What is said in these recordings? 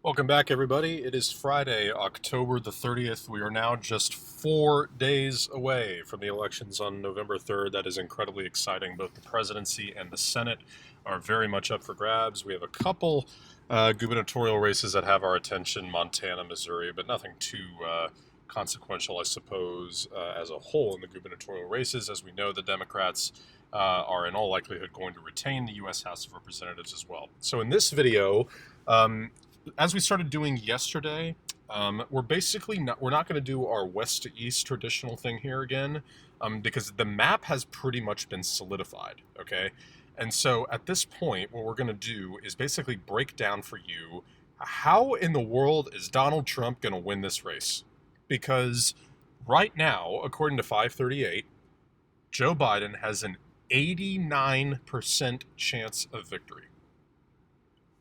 Welcome back, everybody. It is Friday, October the 30th. We are now just 4 days away from the elections on November 3rd. That is incredibly exciting. Both the presidency and the Senate are very much up for grabs. We have a couple gubernatorial races that have our attention, Montana, Missouri, but nothing too consequential, I suppose, as a whole in the gubernatorial races. As we know, the Democrats are in all likelihood going to retain the U.S. House of Representatives as well. So in this video, as we started doing yesterday, we're not going to do our west to east traditional thing here again, because the map has pretty much been solidified. Okay, and so at this point, what we're going to do is basically break down for you how in the world is Donald Trump going to win this race, because right now, according to 538, Joe Biden has an 89% chance of victory.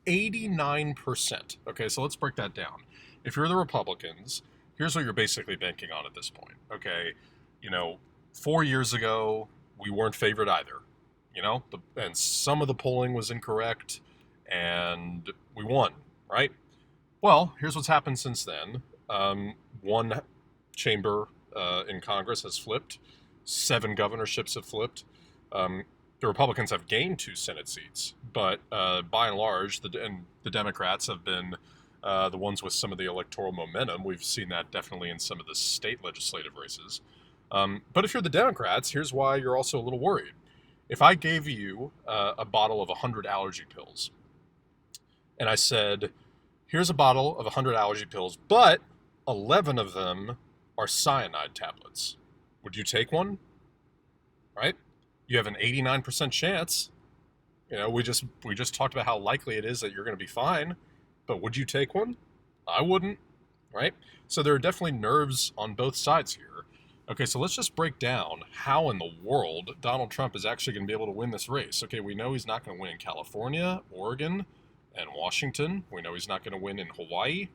89%. Okay, so let's break that down. If you're the Republicans, here's what you're basically banking on at this point. Okay, 4 years ago, we weren't favored either. And some of the polling was incorrect, and we won, right? Well, here's what's happened since then. One chamber in Congress has flipped, 7 governorships have flipped. The Republicans have gained 2 Senate seats, but by and large, the Democrats have been the ones with some of the electoral momentum. We've seen that definitely in some of the state legislative races. But if you're the Democrats, here's why you're also a little worried. If I gave you a bottle of 100 allergy pills, and I said, here's a bottle of 100 allergy pills, but 11 of them are cyanide tablets, would you take one? Right? You have an 89% chance. We just talked about how likely it is that you're going to be fine, but would you take one? I wouldn't, right? So there are definitely nerves on both sides here. Okay, so let's just break down how in the world Donald Trump is actually going to be able to win this race. Okay, we know he's not going to win in California, Oregon, and Washington. We know he's not going to win in Hawaii.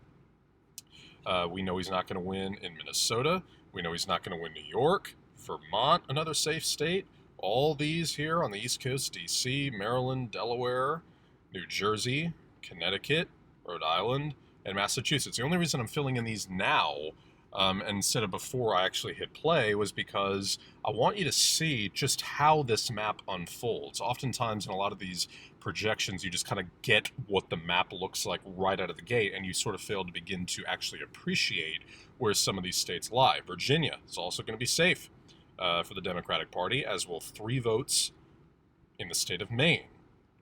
We know he's not going to win in Minnesota. We know he's not going to win New York, Vermont, another safe state. All these here on the East Coast, D.C., Maryland, Delaware, New Jersey, Connecticut, Rhode Island, and Massachusetts. The only reason I'm filling in these now instead of before I actually hit play was because I want you to see just how this map unfolds. Oftentimes in a lot of these projections, you just kind of get what the map looks like right out of the gate, and you sort of fail to begin to actually appreciate where some of these states lie. Virginia is also going to be safe for the Democratic Party, as will 3 votes in the state of Maine.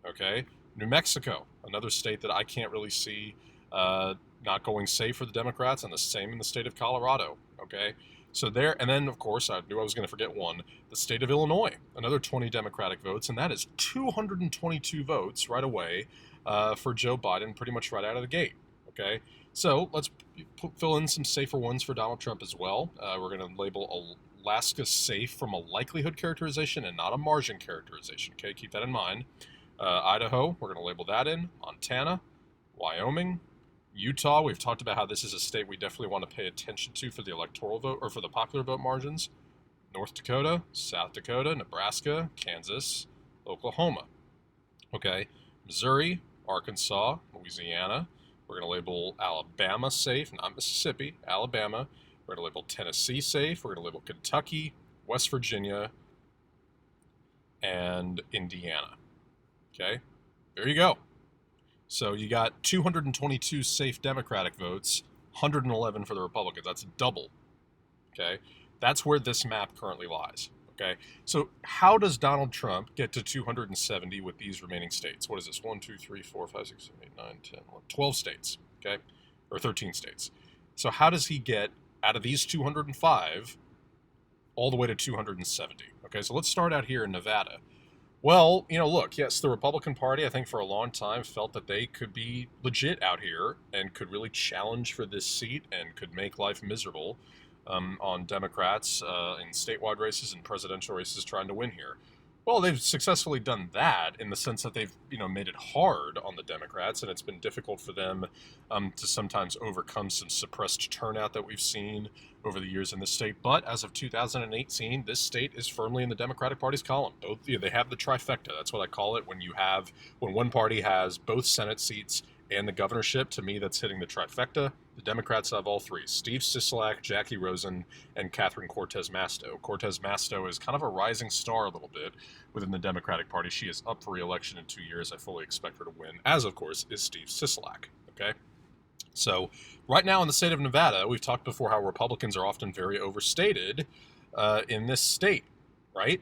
Okay, New Mexico, another state that I can't really see not going safe for the Democrats, and the same in the state of Colorado. Okay, so there, and then of course I knew I was going to forget one: the state of Illinois, another 20 Democratic votes, and that is 222 votes right away for Joe Biden, pretty much right out of the gate. Okay, so let's fill in some safer ones for Donald Trump as well. We're going to label Alaska safe from a likelihood characterization and not a margin characterization. Okay, keep that in mind. Idaho, we're going to label that in. Montana, Wyoming, Utah. We've talked about how this is a state we definitely want to pay attention to for the electoral vote or for the popular vote margins. North Dakota, South Dakota, Nebraska, Kansas, Oklahoma. Okay, Missouri, Arkansas, Louisiana. We're going to label Alabama safe, not Mississippi, Alabama. We're going to label Tennessee safe. We're going to label Kentucky, West Virginia, and Indiana. Okay, there you go. So you got 222 safe Democratic votes, 111 for the Republicans. That's double. Okay, that's where this map currently lies. Okay, so how does Donald Trump get to 270 with these remaining states? What is this? 1, 2, 3, 4, 5, 6, 7, 8, 9, 10, 11, 12 states. Okay, or 13 states. So how does he get out of these 205 all the way to 270? Okay, so let's start out here in Nevada. Well, look, yes, the Republican Party, I think for a long time, felt that they could be legit out here and could really challenge for this seat and could make life miserable on Democrats in statewide races and presidential races trying to win here. Well, they've successfully done that in the sense that they've, made it hard on the Democrats, and it's been difficult for them to sometimes overcome some suppressed turnout that we've seen over the years in this state. But as of 2018, this state is firmly in the Democratic Party's column. Both, they have the trifecta. That's what I call it when one party has both Senate seats and the governorship, to me, that's hitting the trifecta. The Democrats have all three: Steve Sisolak, Jackie Rosen, and Catherine Cortez Masto. Cortez Masto is kind of a rising star a little bit within the Democratic Party. She is up for re-election in 2 years. I fully expect her to win, as of course is Steve Sisolak. Okay? So right now in the state of Nevada, we've talked before how Republicans are often very overstated in this state, right?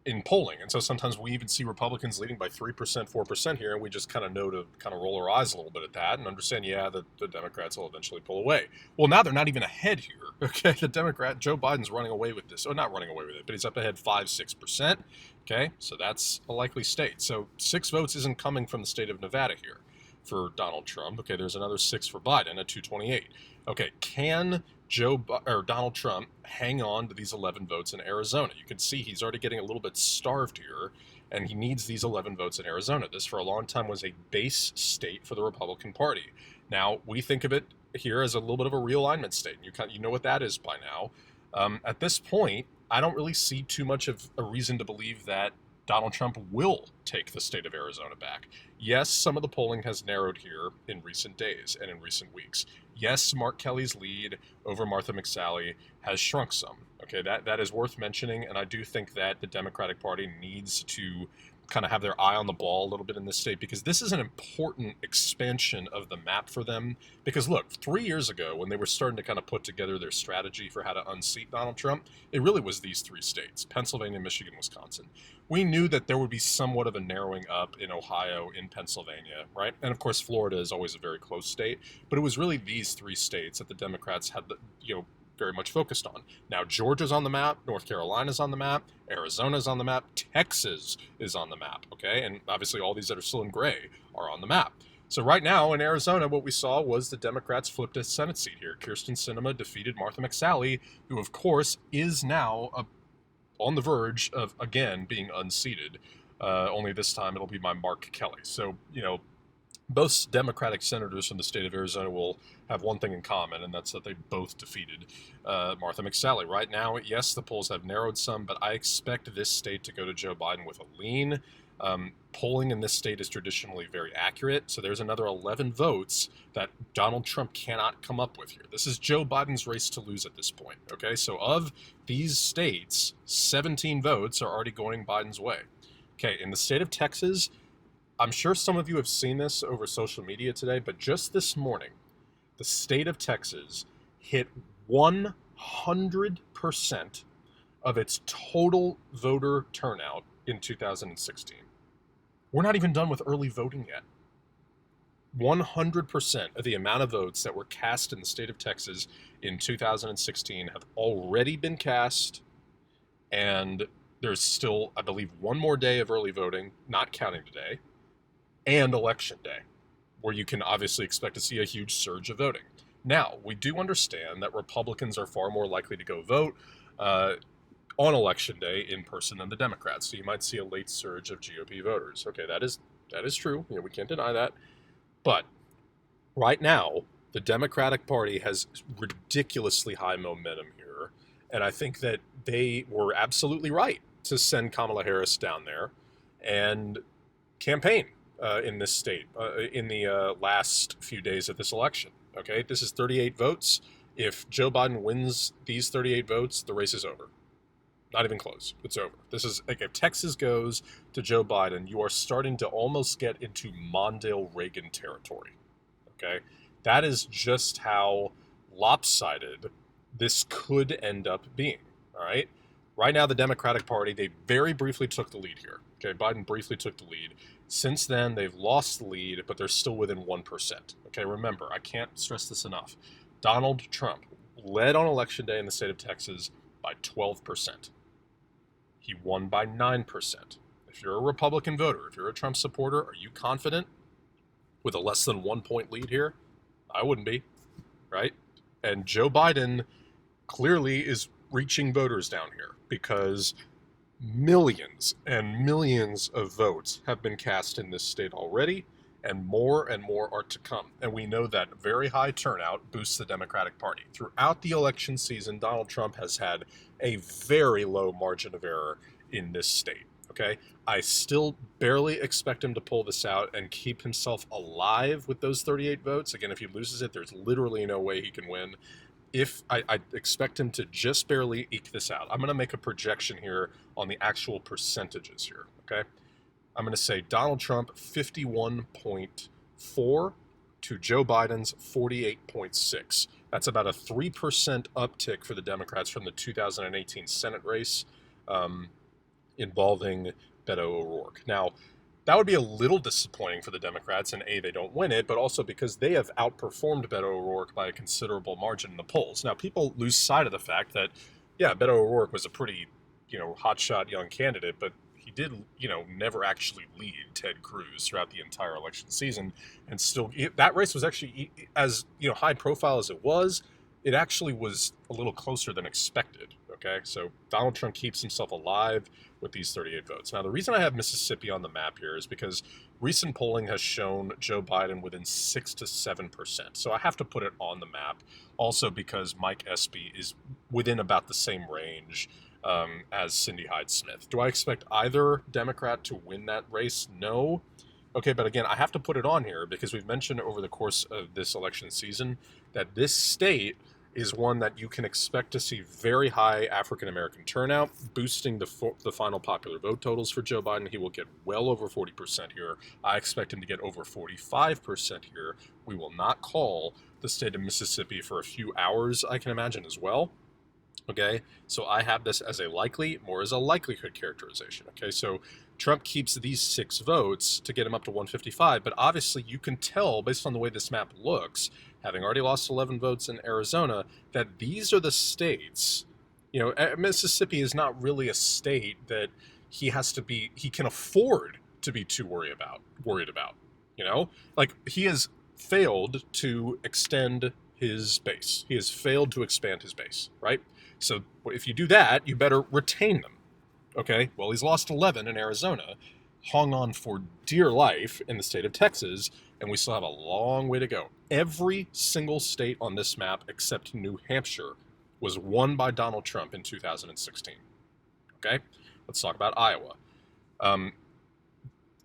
In polling. And so sometimes we even see Republicans leading by 3%, 4% here, and we just kind of know to kind of roll our eyes a little bit at that and understand, yeah, that the Democrats will eventually pull away. Well, now they're not even ahead here, okay? The Democrat, Joe Biden's running away with this. Oh, not running away with it, but he's up ahead 5, 6%, okay? So that's a likely state. So 6 votes isn't coming from the state of Nevada here for Donald Trump. Okay, there's another 6 for Biden at 228. Okay, can Donald Trump hang on to these 11 votes in Arizona? You can see he's already getting a little bit starved here, and he needs these 11 votes in Arizona. This, for a long time, was a base state for the Republican Party. Now, we think of it here as a little bit of a realignment state. You know what that is by now. At this point, I don't really see too much of a reason to believe that Donald Trump will take the state of Arizona back. Yes, some of the polling has narrowed here in recent days and in recent weeks. Yes, Mark Kelly's lead over Martha McSally has shrunk some. Okay, that is worth mentioning, and I do think that the Democratic Party needs to kind of have their eye on the ball a little bit in this state, because this is an important expansion of the map for them. Because look, 3 years ago, when they were starting to kind of put together their strategy for how to unseat Donald Trump, it really was these 3 states: Pennsylvania, Michigan, Wisconsin. We knew that there would be somewhat of a narrowing up in Ohio, in Pennsylvania, right? And of course, Florida is always a very close state, but it was really these 3 states that the Democrats had very much focused on. Now, Georgia's on the map, North Carolina's on the map, Arizona's on the map, Texas is on the map, okay? And obviously all these that are still in gray are on the map. So right now in Arizona, what we saw was the Democrats flipped a Senate seat here. Kyrsten Sinema defeated Martha McSally, who of course is now on the verge of, again, being unseated. Only this time it'll be by Mark Kelly. So, both Democratic senators from the state of Arizona will have one thing in common, and that's that they both defeated Martha McSally. Right now, yes, the polls have narrowed some, but I expect this state to go to Joe Biden with a lean. Polling in this state is traditionally very accurate, so there's another 11 votes that Donald Trump cannot come up with here. This is Joe Biden's race to lose at this point, okay? So of these states, 17 votes are already going Biden's way. Okay, in the state of Texas, I'm sure some of you have seen this over social media today, but just this morning, the state of Texas hit 100% of its total voter turnout in 2016. We're not even done with early voting yet. 100% of the amount of votes that were cast in the state of Texas in 2016 have already been cast, and there's still, I believe, one more day of early voting, not counting today, and election day, where you can obviously expect to see a huge surge of voting. Now, we do understand that Republicans are far more likely to go vote on election day in person than the Democrats, so you might see a late surge of GOP voters. Okay, that is true. We can't deny that. But right now, the Democratic Party has ridiculously high momentum here, and I think that they were absolutely right to send Kamala Harris down there and campaign in this state in the last few days of this election. Okay, this is 38 votes. If Joe Biden wins these 38 votes, the race is over. Not even close. It's over. This is like, if Texas goes to Joe Biden, you are starting to almost get into Mondale Reagan territory. Okay, that is just how lopsided this could end up being. All right. Right now, the Democratic Party, they very briefly took the lead here. Okay, Biden briefly took the lead. Since then, they've lost the lead, but they're still within 1%. Okay, remember, I can't stress this enough. Donald Trump led on Election Day in the state of Texas by 12%. He won by 9%. If you're a Republican voter, if you're a Trump supporter, are you confident with a less than 1 point lead here? I wouldn't be, right? And Joe Biden clearly is reaching voters down here, because millions and millions of votes have been cast in this state already, and more are to come. And we know that very high turnout boosts the Democratic Party. Throughout the election season, Donald Trump has had a very low margin of error in this state. Okay, I still barely expect him to pull this out and keep himself alive with those 38 votes. Again, if he loses it, there's literally no way he can win. If I expect him to just barely eke this out, I'm going to make a projection here on the actual percentages here. Okay, I'm going to say Donald Trump 51.4 to Joe Biden's 48.6. That's about a 3% uptick for the Democrats from the 2018 Senate race involving Beto O'Rourke. Now, that would be a little disappointing for the Democrats, and A, they don't win it, but also because they have outperformed Beto O'Rourke by a considerable margin in the polls. Now, people lose sight of the fact that, yeah, Beto O'Rourke was a pretty, hotshot young candidate, but he did, never actually lead Ted Cruz throughout the entire election season. And still, that race was actually, as, high profile as it was, it actually was a little closer than expected. Okay, so Donald Trump keeps himself alive with these 38 votes. Now, the reason I have Mississippi on the map here is because recent polling has shown Joe Biden within 6 to 7%. So I have to put it on the map. Also because Mike Espy is within about the same range as Cindy Hyde-Smith. Do I expect either Democrat to win that race? No. Okay, but again, I have to put it on here because we've mentioned over the course of this election season that this state is one that you can expect to see very high African-American turnout, boosting the final popular vote totals for Joe Biden. He will get well over 40% here. I expect him to get over 45% here. We will not call the state of Mississippi for a few hours, I can imagine, as well. Okay, so I have this as a likely, more as a likelihood characterization. Okay, so Trump keeps these 6 votes to get him up to 155, but obviously you can tell based on the way this map looks, having already lost 11 votes in Arizona, that these are the states, Mississippi is not really a state that he can afford to be too worried about, like he has failed to extend his base. He has failed to expand his base, right? So if you do that, you better retain them. Okay, well, he's lost 11 in Arizona, hung on for dear life in the state of Texas, and we still have a long way to go. Every single state on this map except New Hampshire was won by Donald Trump in 2016. Okay, let's talk about Iowa.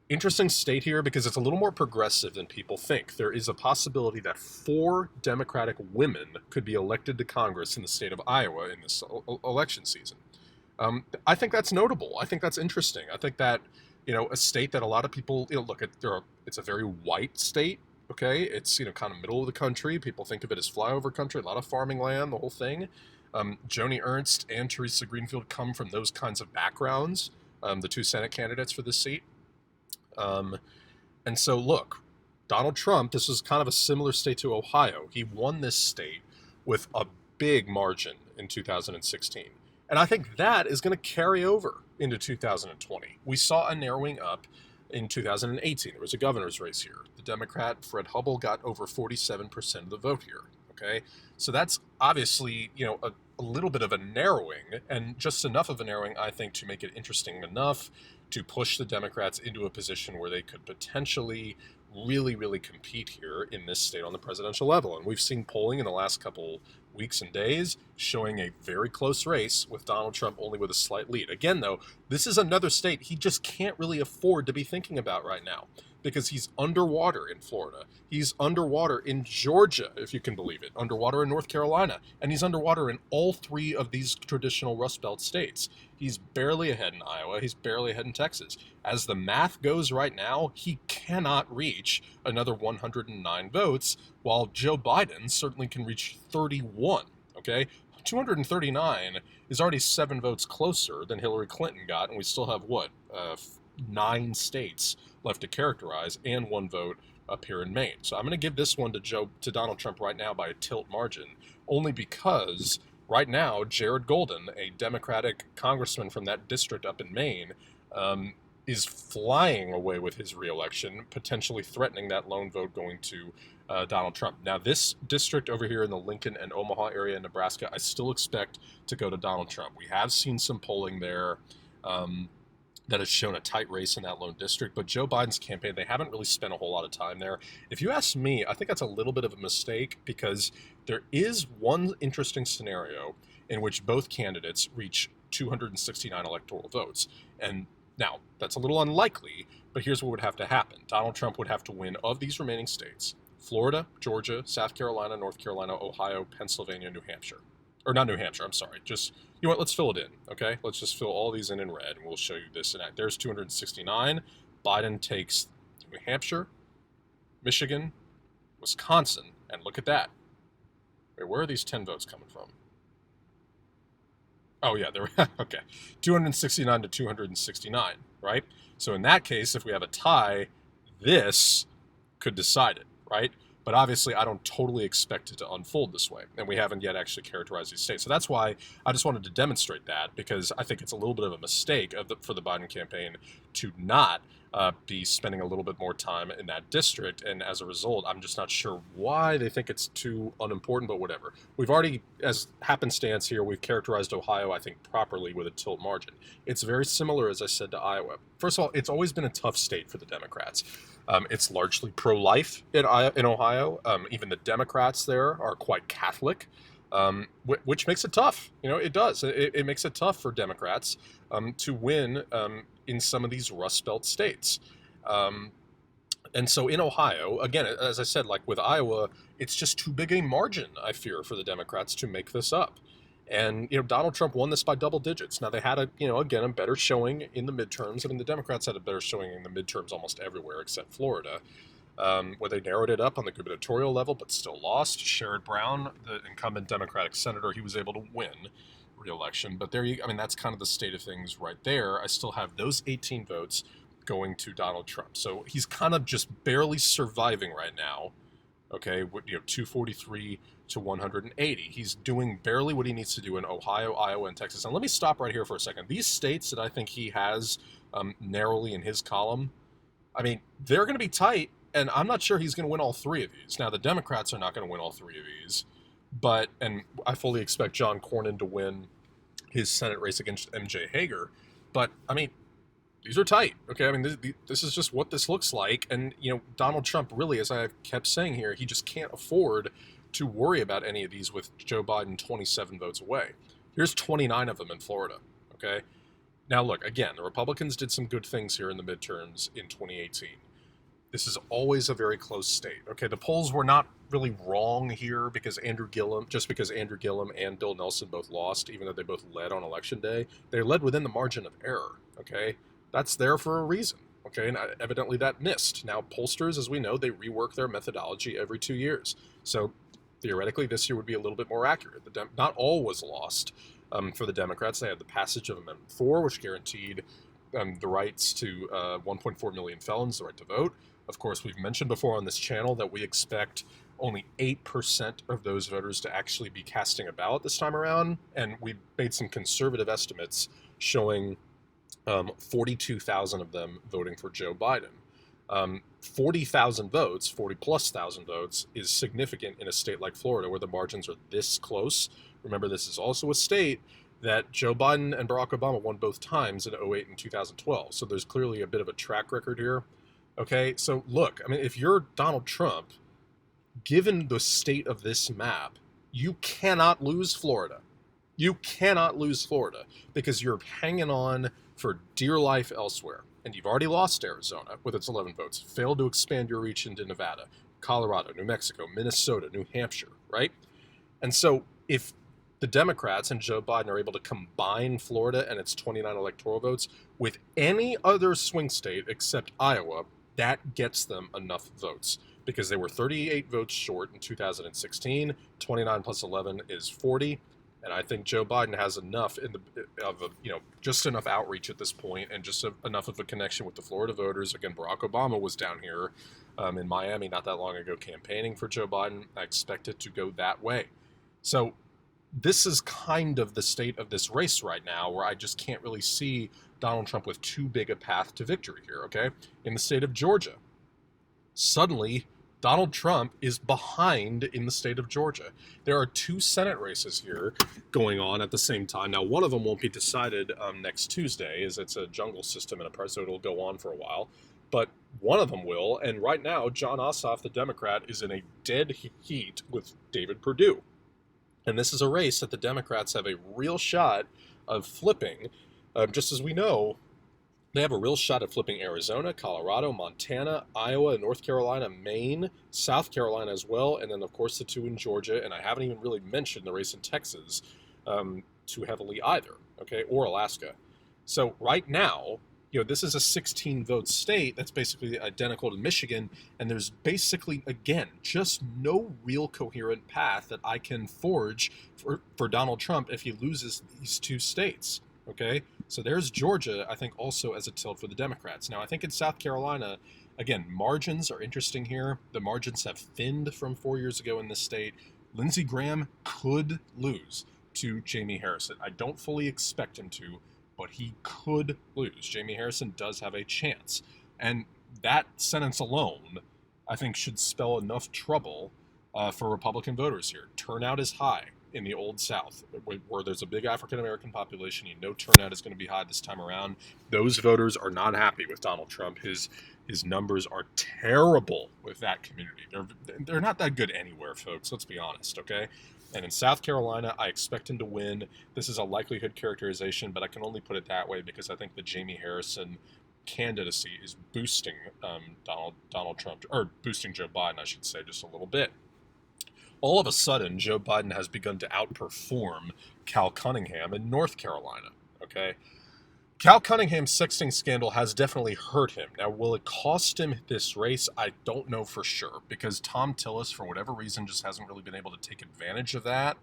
Interesting state here because it's a little more progressive than people think. There is a possibility that 4 Democratic women could be elected to Congress in the state of Iowa in this election season. I think that's notable. I think that's interesting. I think that, a state that a lot of people, look at, it's a very white state, okay? It's, kind of middle of the country. People think of it as flyover country, a lot of farming land, the whole thing. Joni Ernst and Teresa Greenfield come from those kinds of backgrounds, the 2 Senate candidates for this seat. And so, look, Donald Trump, this was kind of a similar state to Ohio. He won this state with a big margin in 2016. And I think that is going to carry over into 2020. We saw a narrowing up in 2018. There was a governor's race here. The Democrat, Fred Hubbell, got over 47% of the vote here. Okay, so that's obviously, a little bit of a narrowing, and just enough of a narrowing, I think, to make it interesting enough to push the Democrats into a position where they could potentially really, really compete here in this state on the presidential level. And we've seen polling in the last couple weeks and days showing a very close race with Donald Trump only with a slight lead. Again, though, this is another state he just can't really afford to be thinking about right now because he's underwater in Florida. He's underwater in Georgia, if you can believe it, underwater in North Carolina, and he's underwater in all 3 of these traditional Rust Belt states. He's barely ahead in Iowa. He's barely ahead in Texas. As the math goes right now, he cannot reach another 109 votes, while Joe Biden certainly can reach 31, okay? 239 is already 7 votes closer than Hillary Clinton got, and we still have, 9 states left to characterize and 1 vote up here in Maine. So I'm going to give this one to Donald Trump right now by a tilt margin, only because right now Jared Golden, a Democratic congressman from that district up in Maine, is flying away with his reelection, potentially threatening that lone vote going to Donald Trump. Now, this district over here in the Lincoln and Omaha area in Nebraska, I still expect to go to Donald Trump. We have seen some polling there that has shown a tight race in that lone district, but Joe Biden's campaign, they haven't really spent a whole lot of time there. If you ask me, I think that's a little bit of a mistake because there is one interesting scenario in which both candidates reach 269 electoral votes. And Now, that's a little unlikely, but here's what would have to happen. Donald Trump would have to win of these remaining states: Florida, Georgia, South Carolina, North Carolina, Ohio, Pennsylvania, New Hampshire. Or not New Hampshire, I'm sorry. Just, you know what, let's fill it in, okay? Let's just fill all these in red, and we'll show you this. And there's 269. Biden takes New Hampshire, Michigan, Wisconsin, and look at that. Wait, where are these 10 votes coming from? Oh, yeah, there. Okay. 269 to 269, right? So in that case, if we have a tie, this could decide it, right? But obviously, I don't totally expect it to unfold this way, and we haven't yet actually characterized these states. So that's why I just wanted to demonstrate that, because I think it's a little bit of a mistake for the Biden campaign to not be spending a little bit more time in that district, and as a result, I'm just not sure why they think it's too unimportant, but whatever. We've already, as happenstance here, we've characterized Ohio, I think, properly with a tilt margin. It's very similar, as I said, to Iowa. First of all, it's always been a tough state for the Democrats. It's largely pro-life in Ohio. Even the Democrats there are quite Catholic, which makes it tough. You know, it does. It makes it tough for Democrats to win in some of these Rust Belt states. And so in Ohio, again, as I said, like with Iowa, it's just too big a margin, I fear, for the Democrats to make this up. And, you know, Donald Trump won this by double digits. Now, they had a better showing in the midterms. I mean, the Democrats had a better showing in the midterms almost everywhere except Florida, where they narrowed it up on the gubernatorial level, but still lost. Sherrod Brown, the incumbent Democratic senator, he was able to win re-election. But that's kind of the state of things right there. I still have those 18 votes going to Donald Trump. So he's kind of just barely surviving right now. Okay, 243 to 180. He's doing barely what he needs to do in Ohio, Iowa, and Texas. And let me stop right here for a second. These states that I think he has narrowly in his column, I mean, they're going to be tight, and I'm not sure he's going to win all three of these. Now, the Democrats are not going to win all three of these, and I fully expect John Cornyn to win his Senate race against MJ Hager. But, I mean, these are tight, okay? I mean, this is just what this looks like. And, Donald Trump really, as I kept saying here, he just can't afford to worry about any of these with Joe Biden 27 votes away. Here's 29 of them in Florida, okay? Now, look, again, the Republicans did some good things here in the midterms in 2018. This is always a very close state, okay? The polls were not really wrong here because Andrew Gillum and Bill Nelson both lost, even though they both led on election day. They led within the margin of error, okay? That's there for a reason, okay? And evidently that missed. Now, pollsters, as we know, they rework their methodology every 2 years. So theoretically, this year would be a little bit more accurate. Not all was lost for the Democrats. They had the passage of Amendment 4, which guaranteed the rights to 1.4 million felons, the right to vote. Of course, we've mentioned before on this channel that we expect only 8% of those voters to actually be casting a ballot this time around. And we made some conservative estimates showing 42,000 of them voting for Joe Biden. 40,000 votes, 40 plus thousand votes, is significant in a state like Florida where the margins are this close. Remember, this is also a state that Joe Biden and Barack Obama won both times in 2008 and 2012. So there's clearly a bit of a track record here. Okay, so look, I mean, if you're Donald Trump, given the state of this map, you cannot lose Florida. You cannot lose Florida because you're hanging on for dear life elsewhere. And you've already lost Arizona with its 11 votes, failed to expand your reach into Nevada, Colorado, New Mexico, Minnesota, New Hampshire, right? And so if the Democrats and Joe Biden are able to combine Florida and its 29 electoral votes with any other swing state except Iowa, that gets them enough votes because they were 38 votes short in 2016. 29 plus 11 is 40. And I think Joe Biden has enough just enough outreach at this point and just enough of a connection with the Florida voters. Again, Barack Obama was down here in Miami not that long ago campaigning for Joe Biden. I expect it to go that way. So this is kind of the state of this race right now where I just can't really see Donald Trump with too big a path to victory here, okay? In the state of Georgia, suddenly Donald Trump is behind in the state of Georgia. There are two Senate races here going on at the same time. Now, one of them won't be decided next Tuesday, as it's a jungle system and so it'll go on for a while. But one of them will, and right now, Jon Ossoff, the Democrat, is in a dead heat with David Perdue. And this is a race that the Democrats have a real shot of flipping. Just as we know, They have a real shot at flipping Arizona, Colorado, Montana, Iowa, North Carolina, Maine, South Carolina as well, and then, of course, the two in Georgia. And I haven't even really mentioned the race in Texas too heavily either, okay, or Alaska. So right now, this is a 16 vote state that's basically identical to Michigan, and there's basically, again, just no real coherent path that I can forge for Donald Trump if he loses these two states. Okay, so there's Georgia, I think, also as a tilt for the Democrats. Now, I think in South Carolina, again, margins are interesting here. The margins have thinned from 4 years ago in this state. Lindsey Graham could lose to Jamie Harrison. I don't fully expect him to, but he could lose. Jamie Harrison does have a chance. And that sentence alone, I think, should spell enough trouble for Republican voters here. Turnout is high in the Old South, where there's a big African-American population. Turnout is going to be high this time around. Those voters are not happy with Donald Trump. His numbers are terrible with that community. They're not that good anywhere, folks. Let's be honest, okay? And in South Carolina, I expect him to win. This is a likelihood characterization, but I can only put it that way because I think the Jamie Harrison candidacy is boosting Donald Trump, or boosting Joe Biden, I should say, just a little bit. All of a sudden, Joe Biden has begun to outperform Cal Cunningham in North Carolina, okay? Cal Cunningham's sexting scandal has definitely hurt him. Now, will it cost him this race? I don't know for sure, because Tom Tillis, for whatever reason, just hasn't really been able to take advantage of that.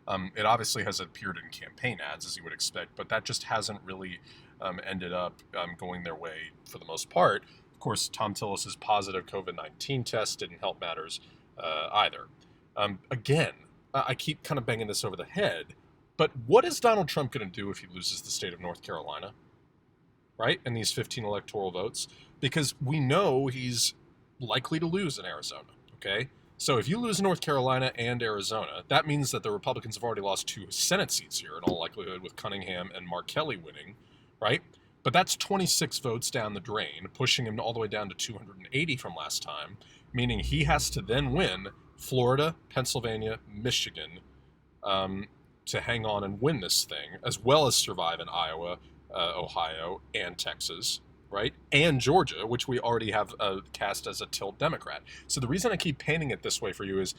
It obviously has appeared in campaign ads, as you would expect, but that just hasn't really ended up going their way for the most part. Of course, Tom Tillis' positive COVID-19 test didn't help matters either. Again, I keep kind of banging this over the head, but what is Donald Trump going to do if he loses the state of North Carolina, right, and these 15 electoral votes? Because we know he's likely to lose in Arizona, okay? So if you lose North Carolina and Arizona, that means that the Republicans have already lost 2 Senate seats here in all likelihood, with Cunningham and Mark Kelly winning, right? But that's 26 votes down the drain, pushing him all the way down to 280 from last time, meaning he has to then win Florida, Pennsylvania, Michigan to hang on and win this thing, as well as survive in Iowa, Ohio, and Texas, right? And Georgia, which we already have cast as a tilt Democrat. So the reason I keep painting it this way for you is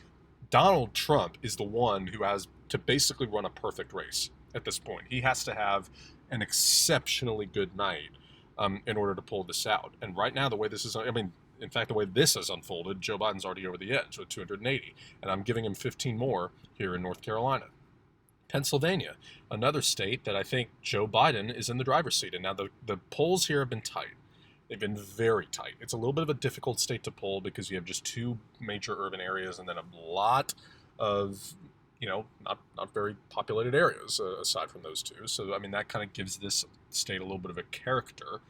Donald Trump is the one who has to basically run a perfect race at this point. He has to have an exceptionally good night in order to pull this out. And right now, the way this is, in fact, the way this has unfolded, Joe Biden's already over the edge with 280, and I'm giving him 15 more here in North Carolina. Pennsylvania, another state that I think Joe Biden is in the driver's seat. And now the polls here have been tight. They've been very tight. It's a little bit of a difficult state to poll because you have just 2 major urban areas and then a lot of, not very populated areas aside from those 2. So, that kind of gives this state a little bit of a character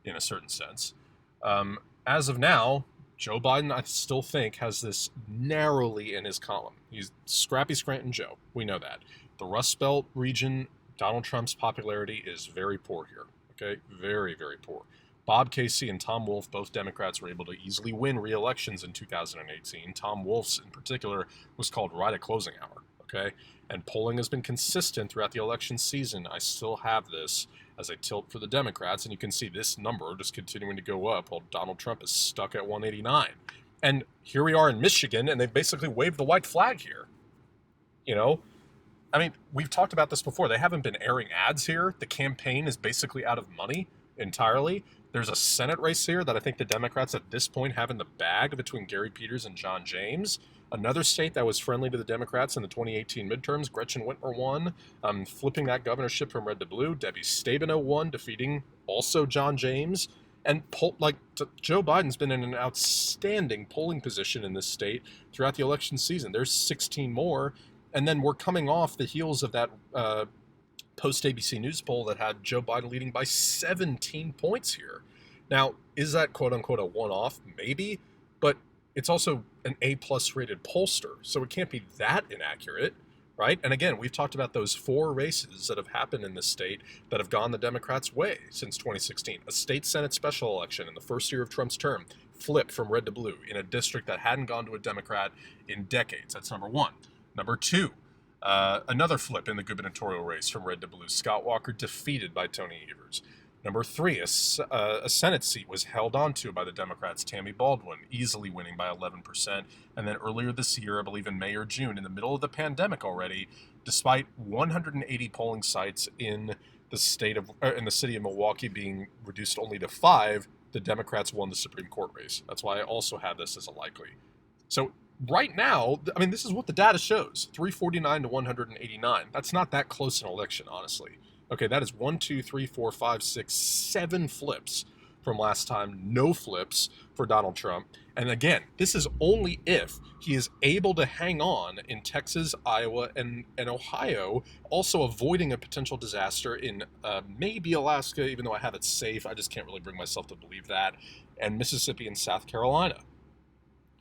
in a certain sense. As of now, Joe Biden, I still think, has this narrowly in his column. He's Scrappy Scranton Joe. We know that. The Rust Belt region, Donald Trump's popularity is very poor here. Okay? Very, very poor. Bob Casey and Tom Wolf, both Democrats, were able to easily win re-elections in 2018. Tom Wolf's, in particular, was called right at closing hour. Okay? And polling has been consistent throughout the election season. I still have this as a tilt for the Democrats, and you can see this number just continuing to go up while Donald Trump is stuck at 189. And here we are in Michigan, and they've basically waved the white flag here. We've talked about this before. They haven't been airing ads here. The campaign is basically out of money entirely. There's a Senate race here that I think the Democrats at this point have in the bag between Gary Peters and John James. Another state that was friendly to the Democrats in the 2018 midterms, Gretchen Whitmer won, flipping that governorship from red to blue. Debbie Stabenow won, defeating also John James. And Joe Biden's been in an outstanding polling position in this state throughout the election season. There's 16 more. And then we're coming off the heels of that post-ABC News poll that had Joe Biden leading by 17 points here. Now, is that quote-unquote a one-off? Maybe. But it's also an A-plus rated pollster, so it can't be that inaccurate, right? And again, we've talked about those 4 races that have happened in this state that have gone the Democrats' way since 2016. A state Senate special election in the first year of Trump's term flipped from red to blue in a district that hadn't gone to a Democrat in decades. That's number 1. Number 2, another flip in the gubernatorial race from red to blue. Scott Walker defeated by Tony Evers. Number 3, a Senate seat was held onto by the Democrats, Tammy Baldwin, easily winning by 11%. And then earlier this year, I believe in May or June, in the middle of the pandemic already, despite 180 polling sites in the city of Milwaukee being reduced only to 5, the Democrats won the Supreme Court race. That's why I also have this as a likely. So right now, I mean, this is what the data shows: 349 to 189. That's not that close an election, honestly. Okay, that is 1, 2, 3, 4, 5, 6, 7 flips from last time. No flips for Donald Trump. And again, this is only if he is able to hang on in Texas, Iowa, and Ohio, also avoiding a potential disaster in maybe Alaska, even though I have it safe. I just can't really bring myself to believe that. And Mississippi and South Carolina.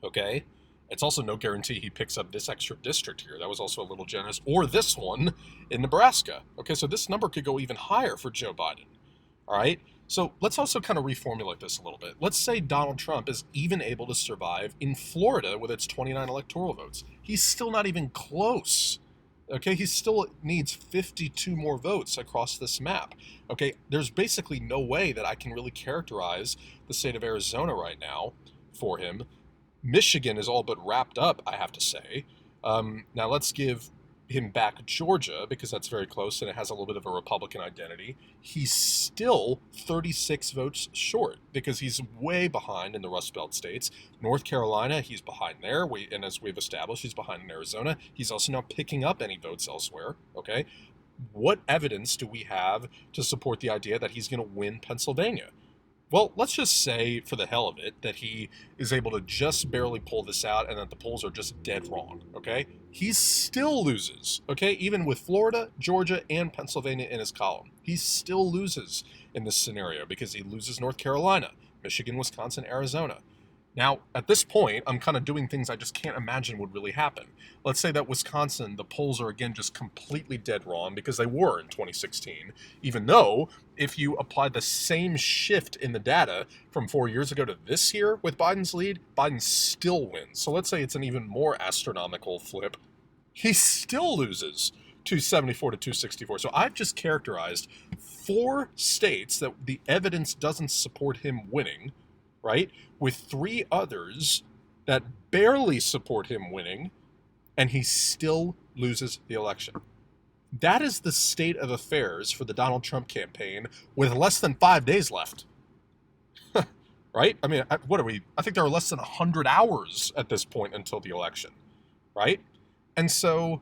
Okay? It's also no guarantee he picks up this extra district here. That was also a little generous. Or this one in Nebraska. Okay, so this number could go even higher for Joe Biden. All right? So let's also kind of reformulate this a little bit. Let's say Donald Trump is even able to survive in Florida with its 29 electoral votes. He's still not even close. Okay, he still needs 52 more votes across this map. Okay, there's basically no way that I can really characterize the state of Arizona right now for him. Michigan is all but wrapped up, I have to say. Now let's give him back Georgia, because that's very close and it has a little bit of a Republican identity. He's still 36 votes short because he's way behind in the Rust Belt states. North Carolina, he's behind there. And as we've established, he's behind in Arizona. He's also not picking up any votes elsewhere. Okay. What evidence do we have to support the idea that he's going to win Pennsylvania? Well, let's just say, for the hell of it, that he is able to just barely pull this out and that the polls are just dead wrong, okay? He still loses, okay? Even with Florida, Georgia, and Pennsylvania in his column. He still loses in this scenario because he loses North Carolina, Michigan, Wisconsin, Arizona. Now, at this point, I'm kind of doing things I just can't imagine would really happen. Let's say that Wisconsin, the polls are again just completely dead wrong because they were in 2016, even though if you apply the same shift in the data from 4 years ago to this year with Biden's lead, Biden still wins. So let's say it's an even more astronomical flip. He still loses 274 to 264. So I've just characterized 4 states that the evidence doesn't support him winning, right? With 3 others that barely support him winning, and he still loses the election. That is the state of affairs for the Donald Trump campaign with less than 5 days left. Right? I mean, what are we? I think there are less than 100 hours at this point until the election, right? And so,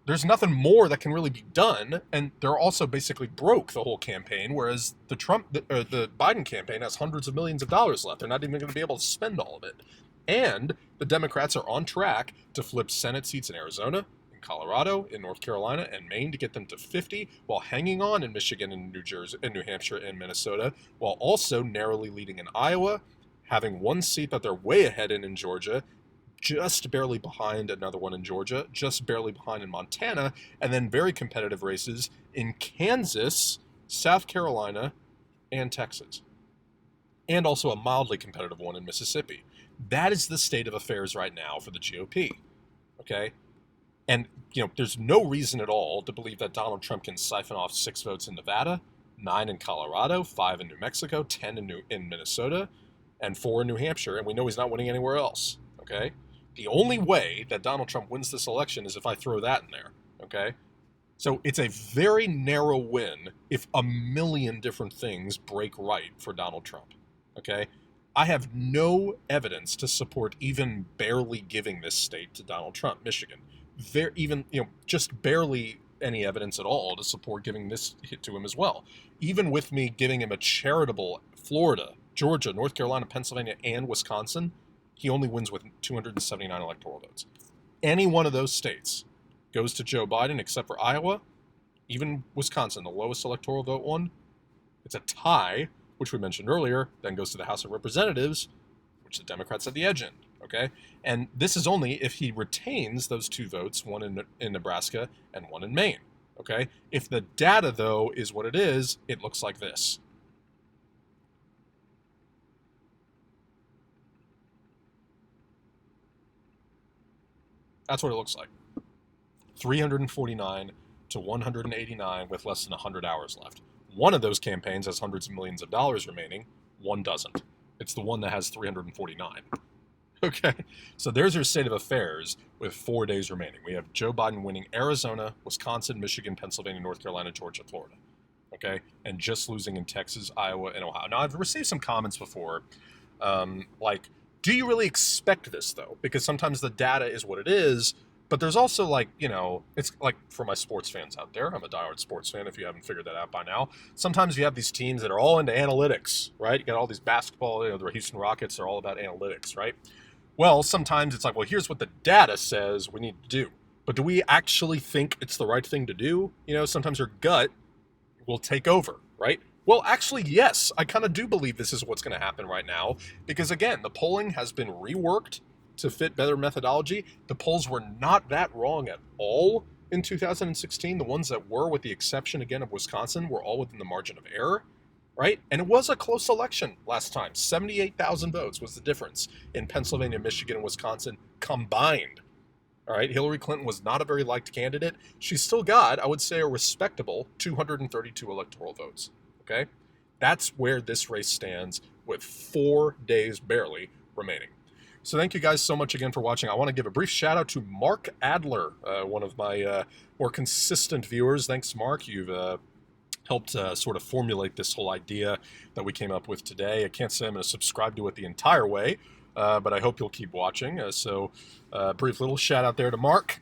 there's nothing more that can really be done, and they're also basically broke the whole campaign, whereas the Biden campaign has hundreds of millions of dollars left. They're not even going to be able to spend all of it. And the Democrats are on track to flip Senate seats in Arizona, in Colorado, in North Carolina, and Maine to get them to 50, while hanging on in Michigan and New Jersey, and New Hampshire and Minnesota, while also narrowly leading in Iowa, having 1 seat that they're way ahead in Georgia, just barely behind another one in Georgia, just barely behind in Montana, and then very competitive races in Kansas, South Carolina, and Texas. And also a mildly competitive one in Mississippi. That is the state of affairs right now for the GOP, okay? And, there's no reason at all to believe that Donald Trump can siphon off 6 votes in Nevada, 9 in Colorado, 5 in New Mexico, 10 in Minnesota, and 4 in New Hampshire, and we know he's not winning anywhere else, okay? The only way that Donald Trump wins this election is if I throw that in there, okay? So it's a very narrow win if a million different things break right for Donald Trump, okay? I have no evidence to support even barely giving this state to Donald Trump, Michigan. Just barely any evidence at all to support giving this hit to him as well. Even with me giving him a charitable Florida, Georgia, North Carolina, Pennsylvania, and Wisconsin, he only wins with 279 electoral votes. Any one of those states goes to Joe Biden except for Iowa, even Wisconsin, the lowest electoral vote one. It's a tie, which we mentioned earlier, then goes to the House of Representatives, which the Democrats have the edge in, okay? And this is only if he retains those 2 votes, one in Nebraska and one in Maine, okay? If the data, though, is what it is, it looks like this. That's what it looks like. 349 to 189 with less than 100 hours left. One of those campaigns has hundreds of millions of dollars remaining. One doesn't. It's the one that has 349. Okay, so there's your state of affairs with 4 days remaining. We have Joe Biden winning Arizona, Wisconsin, Michigan, Pennsylvania, North Carolina, Georgia, Florida. Okay, and just losing in Texas, Iowa, and Ohio. Now, I've received some comments before, like, do you really expect this, though? Because sometimes the data is what it is, but there's also, like, it's like for my sports fans out there, I'm a diehard sports fan if you haven't figured that out by now. Sometimes you have these teams that are all into analytics, right? You got all these basketball, the Houston Rockets are all about analytics, right? Well, sometimes it's like, well, here's what the data says we need to do. But do we actually think it's the right thing to do? Sometimes your gut will take over, right? Well, actually, yes, I kind of do believe this is what's going to happen right now. Because again, the polling has been reworked to fit better methodology. The polls were not that wrong at all in 2016. The ones that were, with the exception, again, of Wisconsin, were all within the margin of error. Right? And it was a close election last time. 78,000 votes was the difference in Pennsylvania, Michigan, and Wisconsin combined. All right? Hillary Clinton was not a very liked candidate. She still got, I would say, a respectable 232 electoral votes. Okay? That's where this race stands with 4 days barely remaining. So thank you guys so much again for watching. I want to give a brief shout out to Mark Adler, one of my more consistent viewers. Thanks, Mark. You've helped sort of formulate this whole idea that we came up with today. I can't say I'm going to subscribe to it the entire way, but I hope you'll keep watching. So brief little shout out there to Mark.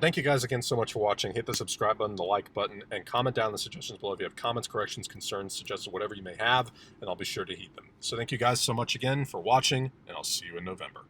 Thank you guys again so much for watching. Hit the subscribe button, the like button, and comment down in the suggestions below if you have comments, corrections, concerns, suggestions, whatever you may have, and I'll be sure to heed them. So thank you guys so much again for watching, and I'll see you in November.